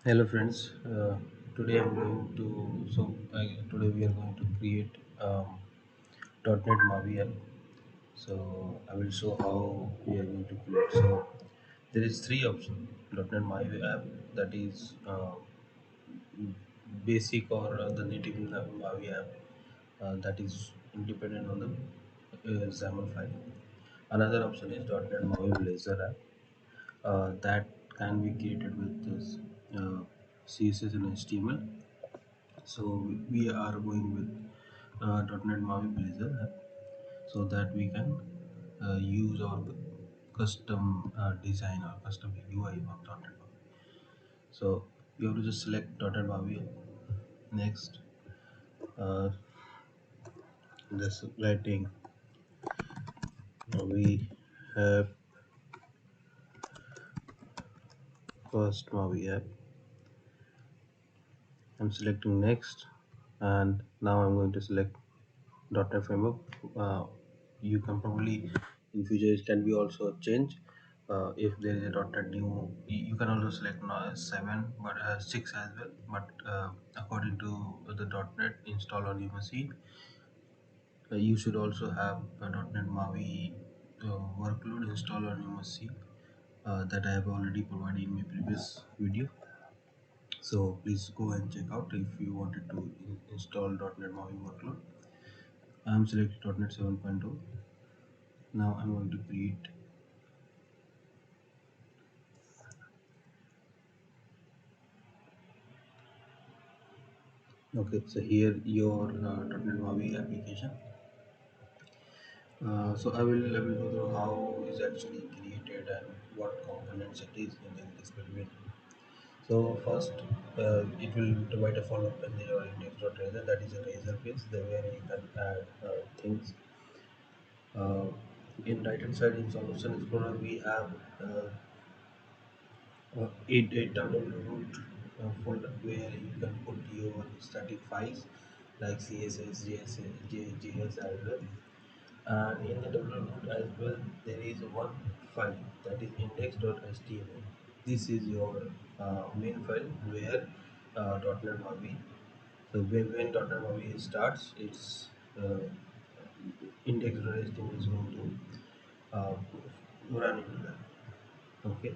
Hello friends. Today I'm going to today we are going to create .NET Maui app. So I will show how we are going to create. So there is three options .NET Maui app, that is basic or the native Maui app, that is independent on the XAML file. Another option is .NET Maui Blazor app, that can be created with this CSS and HTML. So we are going with .NET Maui Blazor app, so that we can use our custom design or custom UI of .NET Maui. So you have to just select .NET Maui. Next, uh, just writing we have first Maui app. I'm selecting next, and now I'm going to select .NET framework. Uh, you can probably in future it can be also changed. If there is a .NET new, you can also select 7 but 6 as well. But according to the .NET install on your machine, you should also have a .NET Maui workload installed on your machine, that I have already provided in my previous video. So please go and check out if you wanted to install .NET Maui workload. I am selecting .NET 7.0. Now I'm going to create. Okay, so here your .NET Maui application. So I will go through how is actually created and what components it is in the experiment. So first, it will provide a follow up in your index.razor, that is a razor page there where you can add things. Uh, in right hand side in Solution Explorer we have eight download root folder where you can put your static files like CSS, JS as well. And in the download root as well, there is one file that is index.html. This is your main file where .NET Maui. So when .NET Maui starts, its index.html is going to run into that. Okay.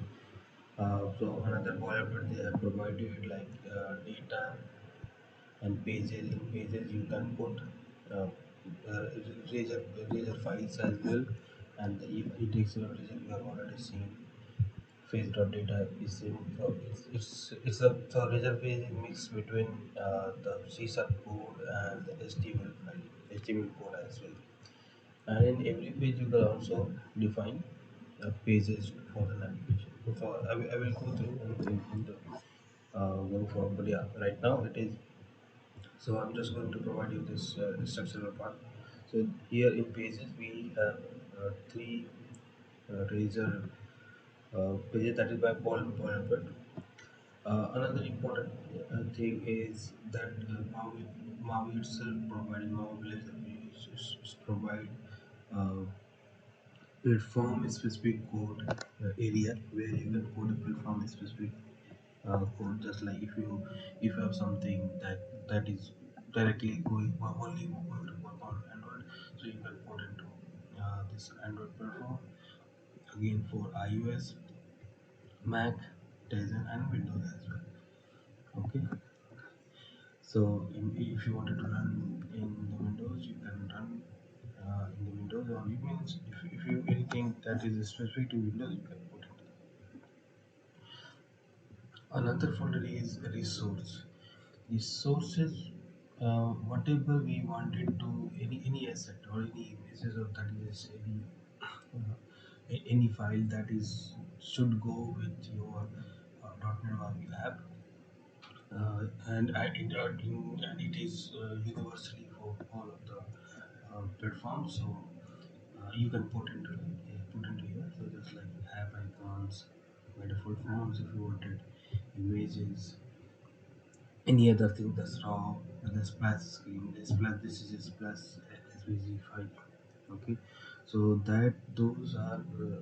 So another boilerplate they have provided like data and pages. In pages you can put uh, uh, razor files as well, and the index of razor you have already seen. Face.data is same. So it's a so razor page is mix between the C# code and the HTML file, HTML code as well. And in every page you can also define pages for the navigation. So I will go through in the going forward, but yeah, right now it is. So I'm just going to provide you this structural part. So here in pages we have three razor pages, that is by Paul Albert. Another important thing is that Maui itself providing Maui Blazor is provide uh, platform specific code area where you can code a platform specific code, just like if you have something that is directly only going to work on Android, so you can put into this Android platform, again for iOS, Mac, Tizen and Windows as well. Okay, so if you wanted to run in the Windows, you can run in the Windows, or it means if you anything that is specific to Windows, you can put it. Another folder is resource. Resources, whatever we wanted to, any asset or any images, or that is any file that is should go with your .NET Maui app, and it is universally for all of the platforms. So you can put into here. So just like app icons, by default fonts if you wanted, images, any other thing that's raw, the splash screen, the splash, this is a splash SVG file. Okay, so those are the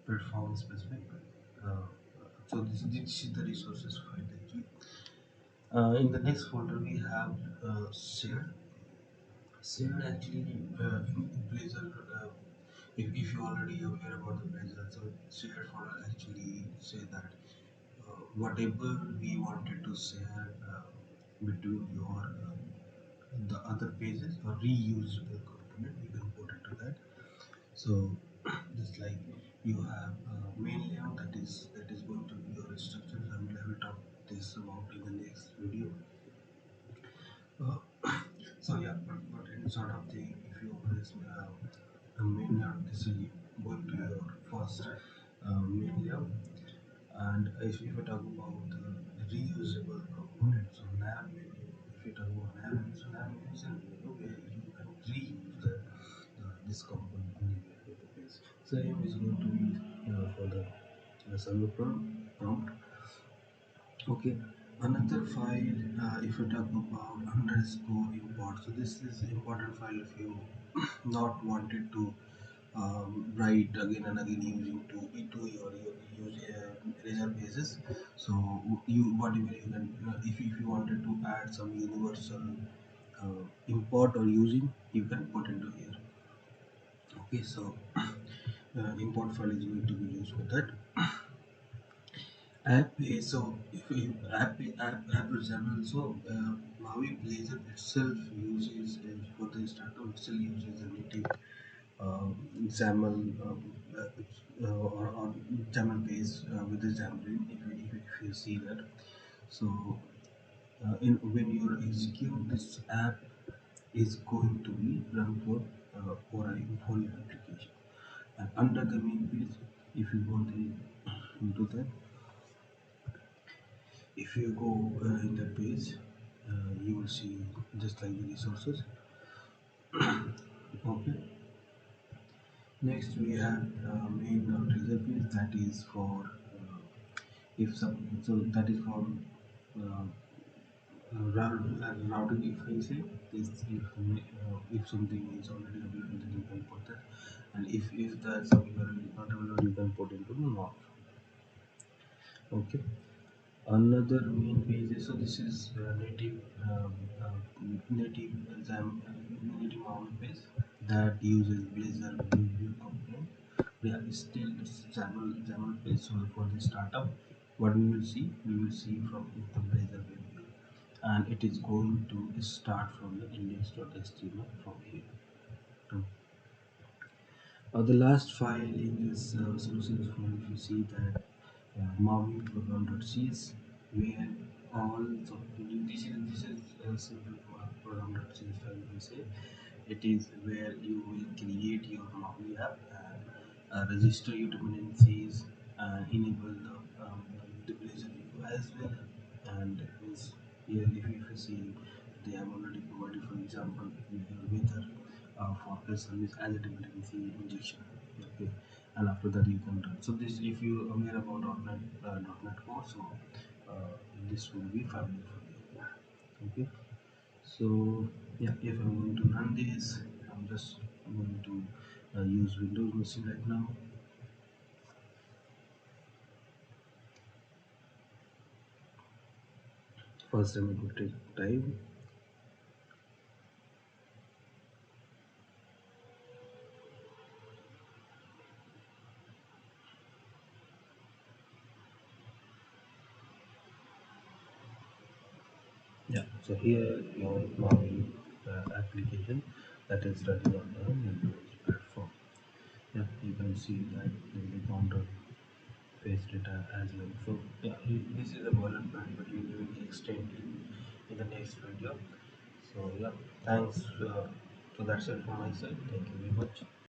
platform specific uh, So this is the resources file actually. In the next folder we have shared. Shared actually in Blazor. If you already aware about the Blazor, so shared folder actually say that whatever we wanted to share between your the other pages or reusable component, you can put into that. So just like you have main layout, that is going to be your structure. I will talk this about in the next video. uh, so yeah, but in sort of thing, if you open this main layout, this is going to your first main layout. And if we talk about the reusable components, so nav menu, if you talk about nav menu, so nav menu is a menu where you can reuse this component anywhere with the base. Same is going to be for the server prompt. Okay, another file, if you talk about underscore import, so this is important file if you not wanted to write again and again using to your use eraser basis. So you whatever you can, if you wanted to add some universal import or using, you can put into here. Okay, so import file is going to be used for that. App is so if you app example, so Maui Blazor itself uses for the startup it still uses a native XAML or XAML base with the Xamarin if you see that. So in when you execute this app is going to be run for your application. And under the main page, if you go into that, if you go in that page, you will see just like the resources. Okay, next we have main trigger page, that is for if some, so that is for uh, routing. If I say this, if something is already available, then you can put that, and if that something is not available, you can put into not. Okay, another main page is, so this is native native native Maui page that uses Blazor view component. We are still XAML page. So for the startup, what we will see from the Blazor view, and it is going to start from the index.html from here. To the last file in this solutions file, if you see that Maui program.cs, where all, so this is a simple program.cs file. We say it is where you will create your Maui app and register your dependencies and enable the Blazor view as well. And is here, if you see, they have already provided, for example, weather forecast service as a dependency injection. Okay, and after that you can run. So this, if you are aware about .NET Core, so this will be familiar for you. Okay, so yeah, if I'm going to run this, I'm just going to use Windows machine right now. First time it will take time. Yeah, so here your Maui application that is running on the Windows platform. Yeah, you can see that the counter face data as well. So yeah, this is a development, but we will extend in the next video. So yeah, thanks. So that's it from my side. Thank you very much.